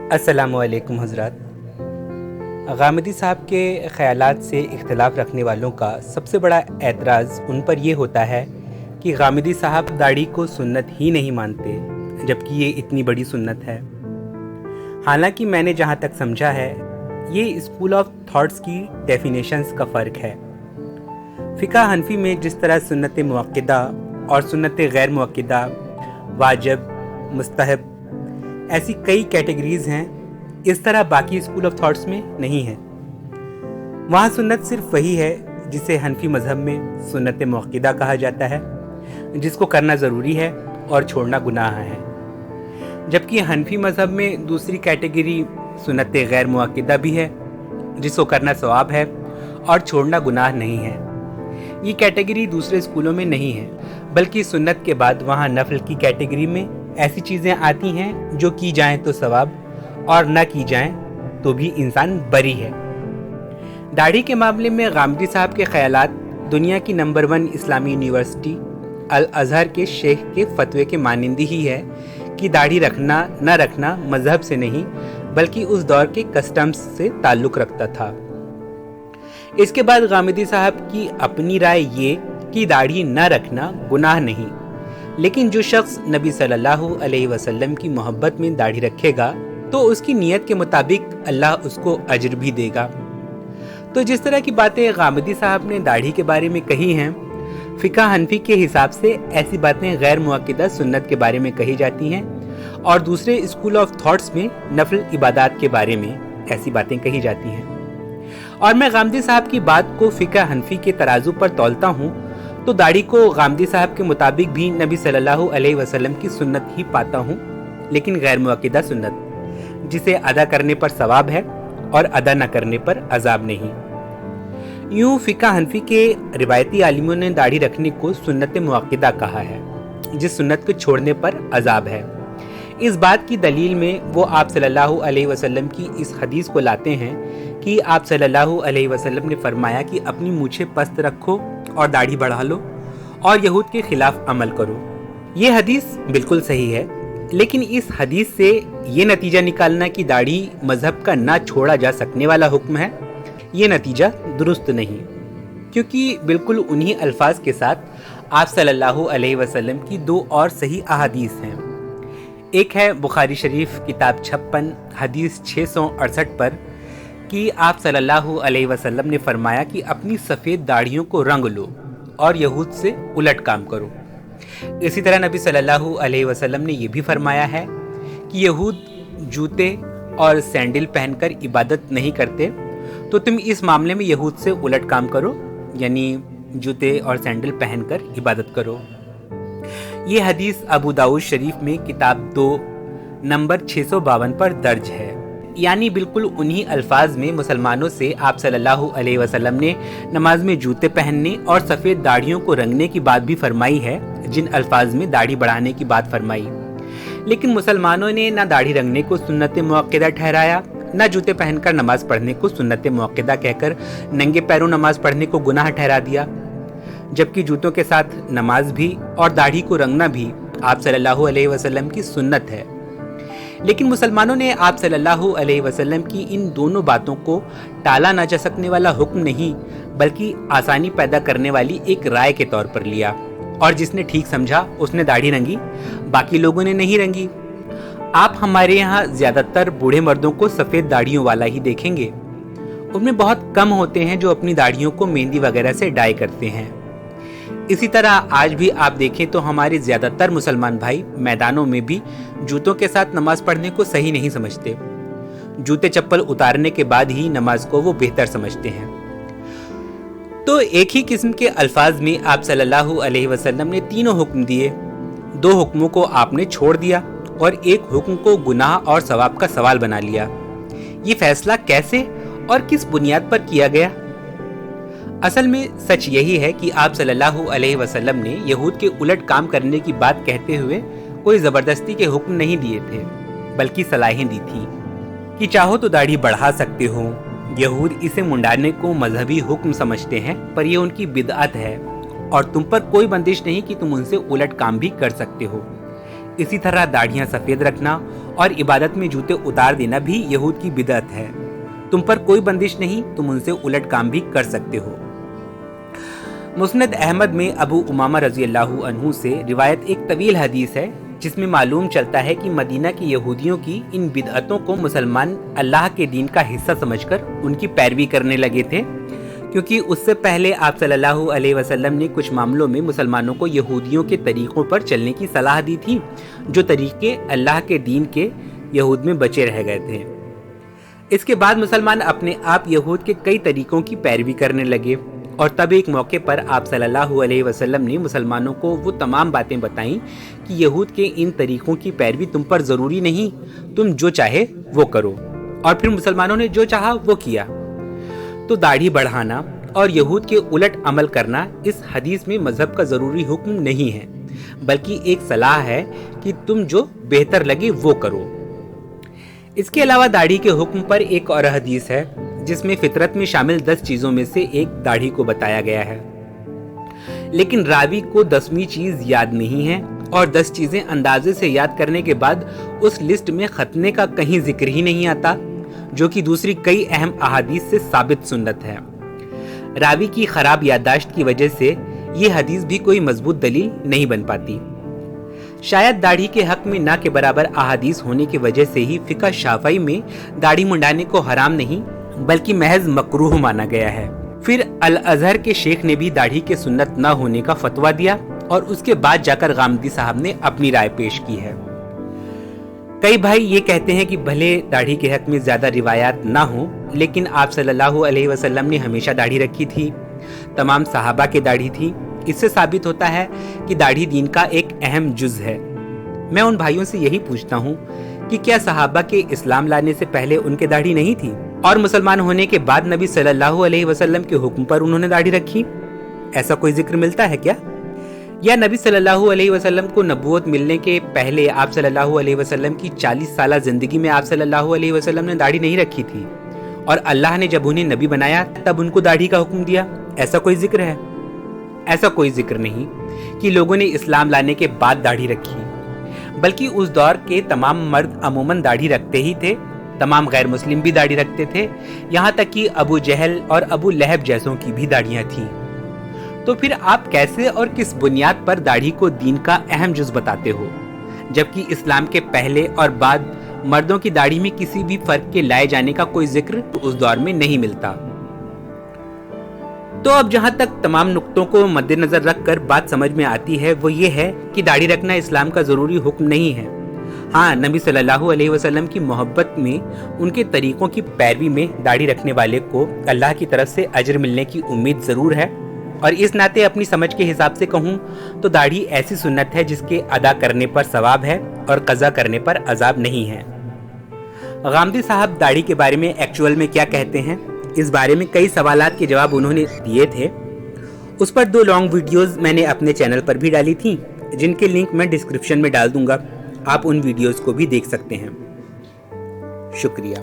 अस्सलाम वालेकुम हज़रात। गामिदी साहब के ख़यालात से इख्तिलाफ़ रखने वालों का सबसे बड़ा एतराज़ उन पर यह होता है कि गामिदी साहब दाढ़ी को सुन्नत ही नहीं मानते, जबकि ये इतनी बड़ी सुन्नत है। हालांकि मैंने जहाँ तक समझा है, ये स्कूल ऑफ थॉट्स की डेफिनेशंस का फ़र्क है। फ़िक़्ह हनफ़ी में जिस तरह सुन्नत मुअक्किदा और सुन्नत गैर मुअक्किदा, वाजिब, मुस्तहब ऐसी कई कैटेगरीज़ हैं, इस तरह बाकी स्कूल ऑफ थॉट्स में नहीं है। वहाँ सुन्नत सिर्फ वही है जिसे हनफी मज़हब में सुन्नत मुअक्किदा कहा जाता है, जिसको करना ज़रूरी है और छोड़ना गुनाह है। जबकि हनफी मज़हब में दूसरी कैटेगरी सुन्नत गैर मुअक्किदा भी है, जिसको करना सवाब है और छोड़ना गुनाह नहीं है। ये कैटेगरी दूसरे स्कूलों में नहीं है, बल्कि सुन्नत के बाद वहाँ नफल की कैटेगरी में ऐसी चीज़ें आती हैं जो की जाएं तो सवाब और ना की जाएं तो भी इंसान बरी है। दाढ़ी के मामले में गामिदी साहब के ख़यालात दुनिया की नंबर 1 इस्लामी यूनिवर्सिटी अल अज़हर के शेख के फतवे के मानिंदी ही है कि दाढ़ी रखना न रखना मज़हब से नहीं बल्कि उस दौर के कस्टम्स से ताल्लुक़ रखता था। इसके बाद गामिदी साहब की अपनी राय ये कि दाढ़ी न रखना गुनाह नहीं, लेकिन जो शख्स नबी सल्लल्लाहु अलैहि वसल्लम की मोहब्बत में दाढ़ी रखेगा तो उसकी नीयत के मुताबिक अल्लाह उसको अज्र भी देगा। तो जिस तरह की बातें गामिदी साहब ने दाढ़ी के बारे में कही हैं, फ़िक़्ह हनफ़ी के हिसाब से ऐसी बातें गैर मुअक्किदा सुन्नत के बारे में कही जाती हैं और दूसरे स्कूल ऑफ थॉट्स में नफल इबादत के बारे में ऐसी बातें कही जाती हैं। और मैं गामिदी साहब की बात को फ़िक़्ह हनफ़ी के तराजू पर तौलता हूँ तो दाढ़ी को गामिदी साहब के मुताबिक भी नबी सल्लल्लाहु अलैहि वसल्लम की सुन्नत ही पाता हूँ, लेकिन गैर मुअक्किदा सुन्नत, जिसे अदा करने पर सवाब है और अदा न करने पर अजाब नहीं। यूँ फ़िक़्ह हनफ़ी के रिवायती आलिमों ने दाढ़ी रखने को सुन्नत मुअक्किदा कहा है, जिस सुन्नत को छोड़ने पर अजाब है। इस बात की दलील में वो आप सल्लल्लाहु अलैहि वसल्लम की इस हदीस को लाते हैं कि आप सल्लल्लाहु अलैहि वसल्लम ने फरमाया कि अपनी मूछें पस्त रखो और दाढ़ी बढ़ा लो और यहूद के खिलाफ अमल करो। ये हदीस बिल्कुल सही है, लेकिन इस हदीस से ये नतीजा निकालना कि दाढ़ी मजहब का ना छोड़ा जा सकने वाला हुक्म है, ये नतीजा दुरुस्त नहीं, क्योंकि बिल्कुल उन्हीं अल्फाज के साथ आप सल्लल्लाहु अलैहि वसल्लम की 2 और सही अहादीस हैं। एक है बुखारी शरीफ किताब 56 हदीस 668 पर कि आप सल्लल्लाहु अलैहि वसल्लम ने फरमाया कि अपनी सफ़ेद दाढ़ियों को रंग लो और यहूद से उलट काम करो। इसी तरह नबी सल्लल्लाहु अलैहि वसल्लम ने यह भी फरमाया है कि यहूद जूते और सैंडल पहनकर इबादत नहीं करते, तो तुम इस मामले में यहूद से उलट काम करो, यानी जूते और सैंडल पहनकर इबादत करो। ये हदीस अबू दाऊद शरीफ में किताब 2 नंबर 652 पर दर्ज है। यानी बिल्कुल उन्हीं अल्फाज में मुसलमानों से आप सल्लल्लाहु अलैहि वसल्लम ने नमाज में जूते पहनने और सफ़ेद दाढ़ियों को रंगने की बात भी फरमाई है, जिन अल्फाज में दाढ़ी बढ़ाने की बात फरमाई। लेकिन मुसलमानों ने ना दाढ़ी रंगने को सुन्नत मुअक्किदा ठहराया, ना जूते पहनकर नमाज पढ़ने को सुन्नत मुअक्किदा कहकर नंगे पैरों नमाज पढ़ने को गुनाह ठहरा दिया, जबकि जूतों के साथ नमाज भी और दाढ़ी को रंगना भी आप सल्लल्लाहु अलैहि वसल्लम की सुन्नत है। लेकिन मुसलमानों ने आप सल्लल्लाहु अलैहि वसल्लम की इन दोनों बातों को टाला ना जा सकने वाला हुक्म नहीं, बल्कि आसानी पैदा करने वाली एक राय के तौर पर लिया, और जिसने ठीक समझा उसने दाढ़ी रंगी, बाकी लोगों ने नहीं रंगी। आप हमारे यहाँ ज़्यादातर बूढ़े मर्दों को सफ़ेद दाढ़ियों वाला ही देखेंगे। उनमें बहुत कम होते हैं जो अपनी दाढ़ियों को मेहंदी वगैरह से डाई करते हैं। इसी तरह आज भी आप देखें तो हमारे ज़्यादातर मुसलमान भाई मैदानों में भी जूतों के साथ नमाज पढ़ने को सही नहीं समझते। जूते चप्पल उतारने के बाद ही नमाज को वो बेहतर समझते हैं। तो एक ही किस्म के अल्फाज में आप सल्लल्लाहु अलैहि वसल्लम ने तीनों हुक्म दिए। 2 हुक्मों को आपने छोड़ दिया और एक हुक्म को गुनाह और सवाब का सवाल बना लिया। ये फैसला कैसे और किस बुनियाद पर किया गया? असल में सच यही है कि आप सल्लल्लाहु अलैहि वसल्लम ने यहूद के उलट काम करने की बात कहते हुए कोई ज़बरदस्ती के हुक्म नहीं दिए थे, बल्कि सलाहें दी थी कि चाहो तो दाढ़ी बढ़ा सकते हो। यहूद इसे मुंडाने को मजहबी हुक्म समझते हैं, पर यह उनकी बिदअत है और तुम पर कोई बंदिश नहीं कि तुम उनसे उलट काम भी कर सकते हो। इसी तरह दाढ़ियाँ सफ़ेद रखना और इबादत में जूते उतार देना भी यहूद की बिदअत है। तुम पर कोई बंदिश नहीं, तुम उनसे उलट काम भी कर सकते हो। मुस्नद अहमद में अबू उमामा रजी अल्लाहु अन्हु से रिवायत एक तवील हदीस है जिसमें मालूम चलता है कि मदीना के यहूदियों की इन बिदअतों को मुसलमान अल्लाह के दीन का हिस्सा समझकर उनकी पैरवी करने लगे थे, क्योंकि उससे पहले आप सल्लल्लाहु अलैहि वसल्लम ने कुछ मामलों में मुसलमानों को यहूदियों के तरीक़ों पर चलने की सलाह दी थी, जो तरीक़े अल्लाह के दीन के यहूद में बचे रह गए थे। इसके बाद मुसलमान अपने आप यहूद के कई तरीक़ों की पैरवी करने लगे और तब एक मौके पर आप सल्लल्लाहु अलैहि वसल्लम ने मुसलमानों को वो तमाम बातें बताईं कि यहूद के इन तरीक़ों की पैरवी तुम पर ज़रूरी नहीं, तुम जो चाहे वो करो। और फिर मुसलमानों ने जो चाहा वो किया। तो दाढ़ी बढ़ाना और यहूद के उलट अमल करना इस हदीस में मजहब का ज़रूरी हुक्म नहीं है, बल्कि एक सलाह है कि तुम जो बेहतर लगे वो करो। इसके अलावा दाढ़ी के हुक्म पर एक और हदीस है जिसमें फितरत में शामिल 10 चीज़ों में से एक दाढ़ी को बताया गया है, लेकिन रावी को 10वीं चीज़ याद नहीं है और 10 चीज़ें अंदाजे से याद करने के बाद उस लिस्ट में खतने का कहीं जिक्र ही नहीं आता, जो कि दूसरी कई अहम अहादीस से साबित सुन्नत है। रावी की खराब याददाश्त की वजह से ये हदीस भी कोई मजबूत दलील नहीं बन पाती। शायद दाढ़ी के हक में ना के बराबर अहादीस होने की वजह से ही फिका शाफई में दाढ़ी मुंडाने को हराम नहीं बल्कि महज मकरूह माना गया है। फिर अल अजहर के शेख ने भी दाढ़ी के सुन्नत न होने का फतवा दिया और उसके बाद जाकर गामदी साहब ने अपनी राय पेश की है। कई भाई ये कहते हैं कि भले दाढ़ी के हक में ज्यादा रिवायात ना हो, लेकिन आप सल्लल्लाहु अलैहि वसल्लम ने हमेशा दाढ़ी रखी थी, तमाम सहाबा के दाढ़ी थी। इससे साबित होता है कि दाढ़ी दीन का एक अहम जुज है। मैं उन भाइयों से यही पूछता हूँ कि क्या सहाबा के इस्लाम लाने से पहले उनके दाढ़ी नहीं थी और मुसलमान होने के बाद नबी सल्लल्लाहु अलैहि वसल्लम के हुक्म पर उन्होंने दाढ़ी रखी? ऐसा कोई जिक्र मिलता है क्या? या नबी सल्लल्लाहु अलैहि वसल्लम को नबूवत मिलने के पहले आप सल्लल्लाहु अलैहि वसल्लम की 40 साल जिंदगी में आप सल्लल्लाहु अलैहि वसल्लम ने दाढ़ी नहीं रखी थी और अल्लाह ने जब उन्हें नबी बनाया तब उनको दाढ़ी का हुक्म दिया? ऐसा कोई जिक्र है? ऐसा कोई जिक्र नहीं कि लोगों ने इस्लाम लाने के बाद दाढ़ी रखी, बल्कि उस दौर के तमाम मर्द अमूमन दाढ़ी रखते ही थे। तमाम गैर मुस्लिम भी दाढ़ी रखते थे, यहाँ तक कि अबू जहल और अबू लहब जैसों की भी दाढ़ियाँ थीं। तो फिर आप कैसे और किस बुनियाद पर दाढ़ी को दीन का अहम जुज बताते हो, जबकि इस्लाम के पहले और बाद मर्दों की दाढ़ी में किसी भी फर्क के लाए जाने का कोई जिक्र उस दौर में नहीं मिलता? तो अब जहां तक तमाम नुक्तों को मद्देनजर रखकर बात समझ में आती है वो ये है कि दाढ़ी रखना इस्लाम का ज़रूरी हुक्म नहीं है। हाँ, नबी सल्लल्लाहु अलैहि वसल्लम की मोहब्बत में उनके तरीक़ों की पैरवी में दाढ़ी रखने वाले को अल्लाह की तरफ से अजर मिलने की उम्मीद ज़रूर है, और इस नाते अपनी समझ के हिसाब से कहूँ तो दाढ़ी ऐसी सुन्नत है जिसके अदा करने पर सवाब है और कज़ा करने पर अजाब नहीं है। गामदी साहब दाढ़ी के बारे में एक्चुअल में क्या कहते हैं, इस बारे में कई सवालात के जवाब उन्होंने दिए थे। उस पर 2 लॉन्ग वीडियोस मैंने अपने चैनल पर भी डाली थी, जिनके लिंक मैं डिस्क्रिप्शन में डाल दूंगा। आप उन वीडियोस को भी देख सकते हैं। शुक्रिया।